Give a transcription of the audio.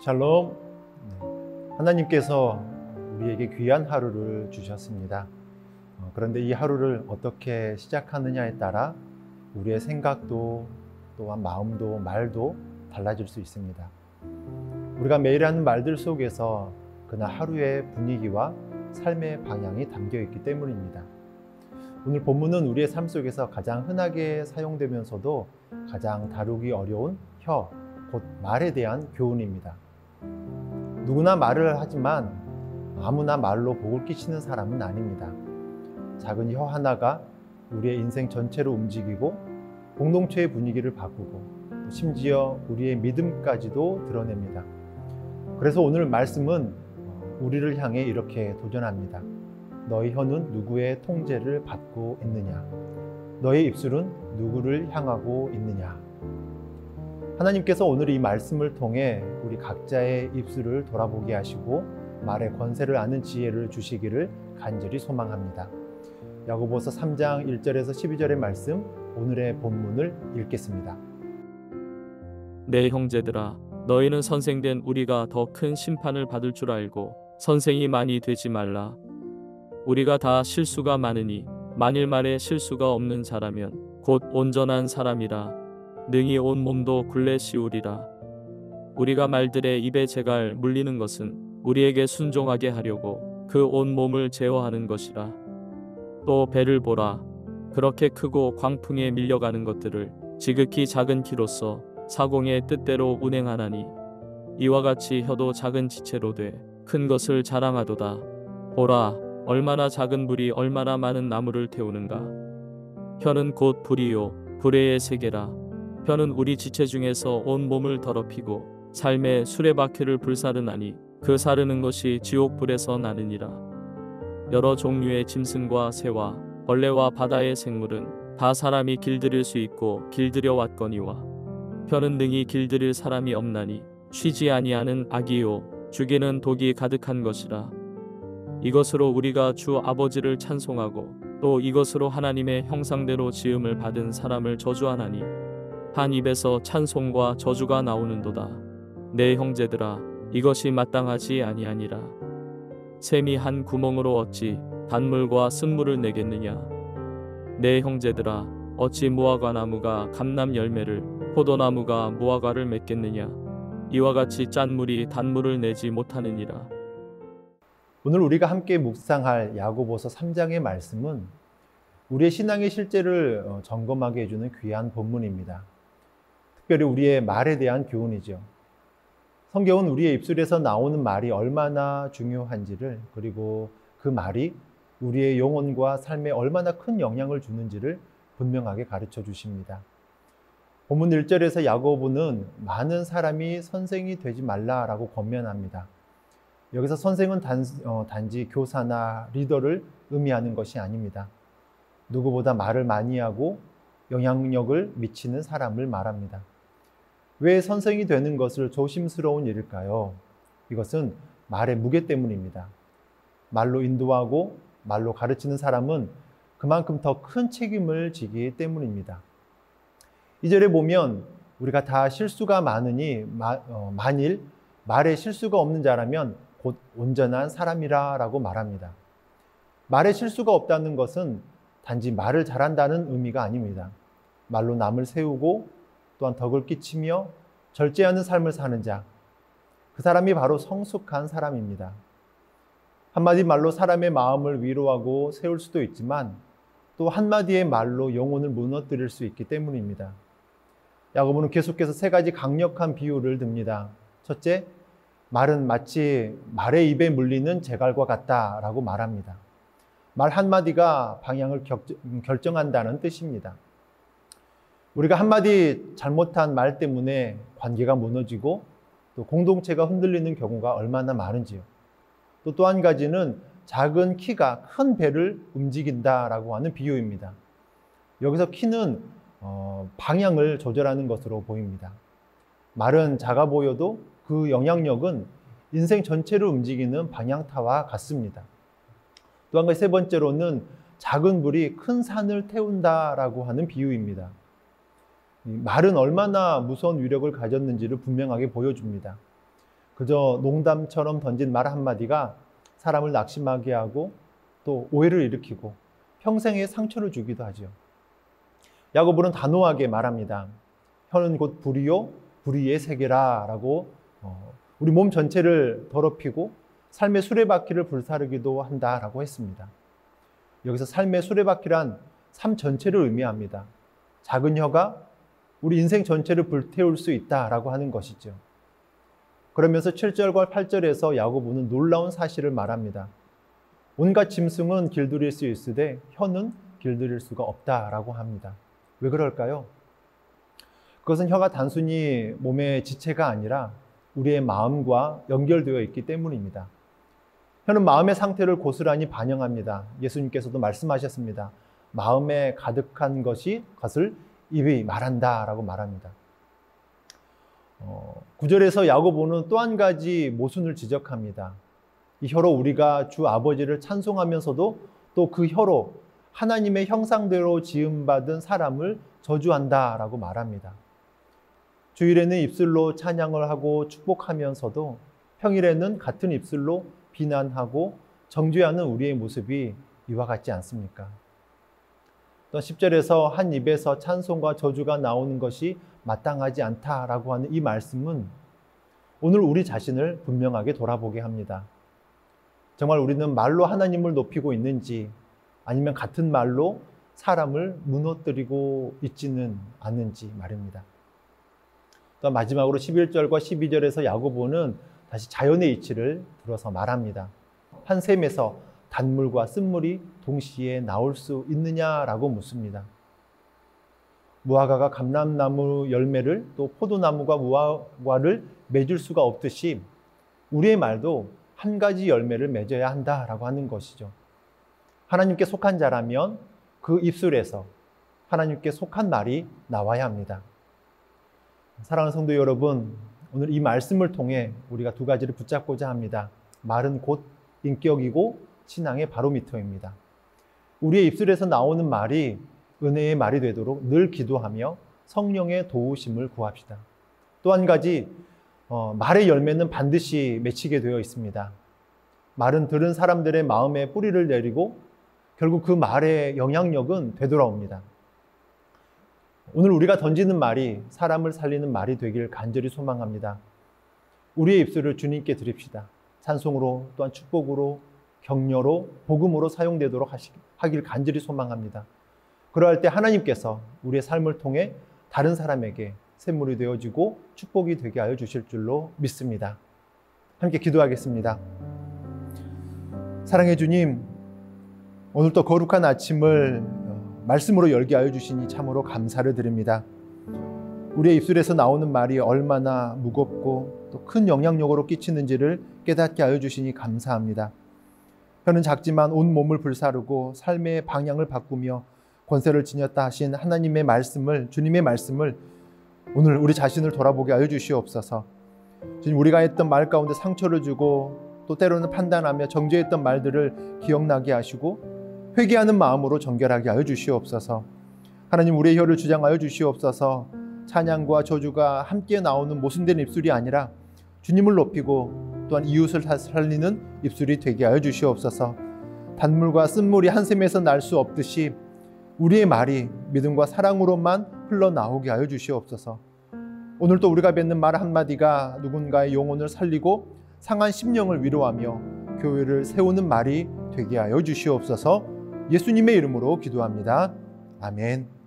샬롬. 하나님께서 우리에게 귀한 하루를 주셨습니다. 그런데 이 하루를 어떻게 시작하느냐에 따라 우리의 생각도 또한 마음도 말도 달라질 수 있습니다. 우리가 매일 하는 말들 속에서 그날 하루의 분위기와 삶의 방향이 담겨 있기 때문입니다. 오늘 본문은 우리의 삶 속에서 가장 흔하게 사용되면서도 가장 다루기 어려운 혀, 곧 말에 대한 교훈입니다. 누구나 말을 하지만 아무나 말로 복을 끼치는 사람은 아닙니다. 작은 혀 하나가 우리의 인생 전체를 움직이고 공동체의 분위기를 바꾸고 심지어 우리의 믿음까지도 드러냅니다. 그래서 오늘 말씀은 우리를 향해 이렇게 도전합니다. 너희 혀는 누구의 통제를 받고 있느냐? 너의 입술은 누구를 향하고 있느냐? 하나님께서 오늘 이 말씀을 통해 우리 각자의 입술을 돌아보게 하시고 말의 권세를 아는 지혜를 주시기를 간절히 소망합니다. 야고보서 3장 1절에서 12절의 말씀, 오늘의 본문을 읽겠습니다. 내 형제들아, 너희는 선생된 우리가 더 큰 심판을 받을 줄 알고 선생이 많이 되지 말라. 우리가 다 실수가 많으니 만일 말에 실수가 없는 자라면 곧 온전한 사람이라 능히 온 몸도 굴레 씌우리라. 우리가 말들의 입에 재갈 물리는 것은 우리에게 순종하게 하려고 그 온 몸을 제어하는 것이라. 또 배를 보라. 그렇게 크고 광풍에 밀려가는 것들을 지극히 작은 키로서 사공의 뜻대로 운행하나니 이와 같이 혀도 작은 지체로 돼 큰 것을 자랑하도다. 보라, 얼마나 작은 불이 얼마나 많은 나무를 태우는가. 혀는 곧 불이요 불의 세계라. 혀는 우리 지체 중에서 온 몸을 더럽히고 삶의 수레바퀴를 불사르나니 그 사르는 것이 지옥불에서 나느니라. 여러 종류의 짐승과 새와 벌레와 바다의 생물은 다 사람이 길들일 수 있고 길들여 왔거니와 혀는 능히 길들일 사람이 없나니 쉬지 아니하는 악이요 죽이는 독이 가득한 것이라. 이것으로 우리가 주 아버지를 찬송하고 또 이것으로 하나님의 형상대로 지음을 받은 사람을 저주하나니 한 입에서 찬송과 저주가 나오는도다. 내 형제들아, 이것이 마땅하지 아니하니라. 샘이 한 구멍으로 어찌 단물과 쓴물을 내겠느냐. 내 형제들아, 어찌 무화과 나무가 감람 열매를 포도나무가 무화과를 맺겠느냐. 이와 같이 짠 물이 단물을 내지 못하느니라. 오늘 우리가 함께 묵상할 야고보서 3장의 말씀은 우리의 신앙의 실제를 점검하게 해주는 귀한 본문입니다. 특별히 우리의 말에 대한 교훈이죠. 성경은 우리의 입술에서 나오는 말이 얼마나 중요한지를, 그리고 그 말이 우리의 영혼과 삶에 얼마나 큰 영향을 주는지를 분명하게 가르쳐 주십니다. 본문 1절에서 야고보는 많은 사람이 선생이 되지 말라라고 권면합니다. 여기서 선생은 단지 교사나 리더를 의미하는 것이 아닙니다. 누구보다 말을 많이 하고 영향력을 미치는 사람을 말합니다. 왜 선생이 되는 것을 조심스러운 일일까요? 이것은 말의 무게 때문입니다. 말로 인도하고 말로 가르치는 사람은 그만큼 더 큰 책임을 지기 때문입니다. 2절에 보면 우리가 다 실수가 많으니 만일 말에 실수가 없는 자라면 곧 온전한 사람이라 라고 말합니다. 말에 실수가 없다는 것은 단지 말을 잘한다는 의미가 아닙니다. 말로 남을 세우고 또한 덕을 끼치며 절제하는 삶을 사는 자, 그 사람이 바로 성숙한 사람입니다. 한마디 말로 사람의 마음을 위로하고 세울 수도 있지만 또 한마디의 말로 영혼을 무너뜨릴 수 있기 때문입니다. 야고보는 계속해서 세 가지 강력한 비유를 듭니다. 첫째, 말은 마치 말의 입에 물리는 재갈과 같다라고 말합니다. 말 한마디가 방향을 결정한다는 뜻입니다. 우리가 한마디 잘못한 말 때문에 관계가 무너지고 또 공동체가 흔들리는 경우가 얼마나 많은지요. 또 한 가지는 작은 키가 큰 배를 움직인다라고 하는 비유입니다. 여기서 키는 방향을 조절하는 것으로 보입니다. 말은 작아 보여도 그 영향력은 인생 전체를 움직이는 방향타와 같습니다. 또 한 가지 세 번째로는 작은 불이 큰 산을 태운다라고 하는 비유입니다. 말은 얼마나 무서운 위력을 가졌는지를 분명하게 보여줍니다. 그저 농담처럼 던진 말 한마디가 사람을 낙심하게 하고 또 오해를 일으키고 평생의 상처를 주기도 하죠. 야고보는 단호하게 말합니다. 혀는 곧 불이요 불의의 세계라 라고 우리 몸 전체를 더럽히고 삶의 수레바퀴를 불사르기도 한다라고 했습니다. 여기서 삶의 수레바퀴란 삶 전체를 의미합니다. 작은 혀가 우리 인생 전체를 불태울 수 있다라고 하는 것이죠. 그러면서 7절과 8절에서 야고보는 놀라운 사실을 말합니다. 온갖 짐승은 길들일 수 있으되 혀는 길들일 수가 없다라고 합니다. 왜 그럴까요? 그것은 혀가 단순히 몸의 지체가 아니라 우리의 마음과 연결되어 있기 때문입니다. 혀는 마음의 상태를 고스란히 반영합니다. 예수님께서도 말씀하셨습니다. 마음에 가득한 것을 입이 말한다라고 말합니다. 9절에서 야고보는 또 한 가지 모순을 지적합니다. 이 혀로 우리가 주 아버지를 찬송하면서도 또 그 혀로 하나님의 형상대로 지음받은 사람을 저주한다라고 말합니다. 주일에는 입술로 찬양을 하고 축복하면서도 평일에는 같은 입술로 비난하고 정죄하는 우리의 모습이 이와 같지 않습니까? 또 10절에서 한 입에서 찬송과 저주가 나오는 것이 마땅하지 않다라고 하는 이 말씀은 오늘 우리 자신을 분명하게 돌아보게 합니다. 정말 우리는 말로 하나님을 높이고 있는지 아니면 같은 말로 사람을 무너뜨리고 있지는 않는지 말입니다. 또 마지막으로 11절과 12절에서 야고보는 다시 자연의 이치를 들어서 말합니다. 한 샘에서 단물과 쓴물이 동시에 나올 수 있느냐라고 묻습니다. 무화과가 감람나무 열매를 또 포도나무가 무화과를 맺을 수가 없듯이 우리의 말도 한 가지 열매를 맺어야 한다라고 하는 것이죠. 하나님께 속한 자라면 그 입술에서 하나님께 속한 말이 나와야 합니다. 사랑하는 성도 여러분, 오늘 이 말씀을 통해 우리가 두 가지를 붙잡고자 합니다. 말은 곧 인격이고 신앙의 바로미터입니다. 우리의 입술에서 나오는 말이 은혜의 말이 되도록 늘 기도하며 성령의 도우심을 구합시다. 또 한 가지, 말의 열매는 반드시 맺히게 되어 있습니다. 말은 들은 사람들의 마음에 뿌리를 내리고 결국 그 말의 영향력은 되돌아옵니다. 오늘 우리가 던지는 말이 사람을 살리는 말이 되길 간절히 소망합니다. 우리의 입술을 주님께 드립시다. 찬송으로 또한 축복으로 격려로 복음으로 사용되도록 하길 간절히 소망합니다. 그러할 때 하나님께서 우리의 삶을 통해 다른 사람에게 샘물이 되어지고 축복이 되게 하여 주실 줄로 믿습니다. 함께 기도하겠습니다. 사랑해 주님, 오늘도 거룩한 아침을 말씀으로 열게 하여 주시니 참으로 감사를 드립니다. 우리의 입술에서 나오는 말이 얼마나 무겁고 또 큰 영향력으로 끼치는지를 깨닫게 하여 주시니 감사합니다. 혀는 작지만 온 몸을 불사르고 삶의 방향을 바꾸며 권세를 지녔다 하신 하나님의 말씀을, 주님의 말씀을 오늘 우리 자신을 돌아보게 하여 주시옵소서. 주님, 우리가 했던 말 가운데 상처를 주고 또 때로는 판단하며 정죄했던 말들을 기억나게 하시고 회개하는 마음으로 정결하게 하여 주시옵소서. 하나님, 우리의 혀를 주장하여 주시옵소서. 찬양과 저주가 함께 나오는 모순된 입술이 아니라 주님을 높이고 또한 이웃을 살리는 입술이 되게 하여 주시옵소서. 단물과 쓴물이 한 샘에서 날 수 없듯이 우리의 말이 믿음과 사랑으로만 흘러나오게 하여 주시옵소서. 오늘도 우리가 뱉는 말 한마디가 누군가의 영혼을 살리고 상한 심령을 위로하며 교회를 세우는 말이 되게 하여 주시옵소서. 예수님의 이름으로 기도합니다. 아멘.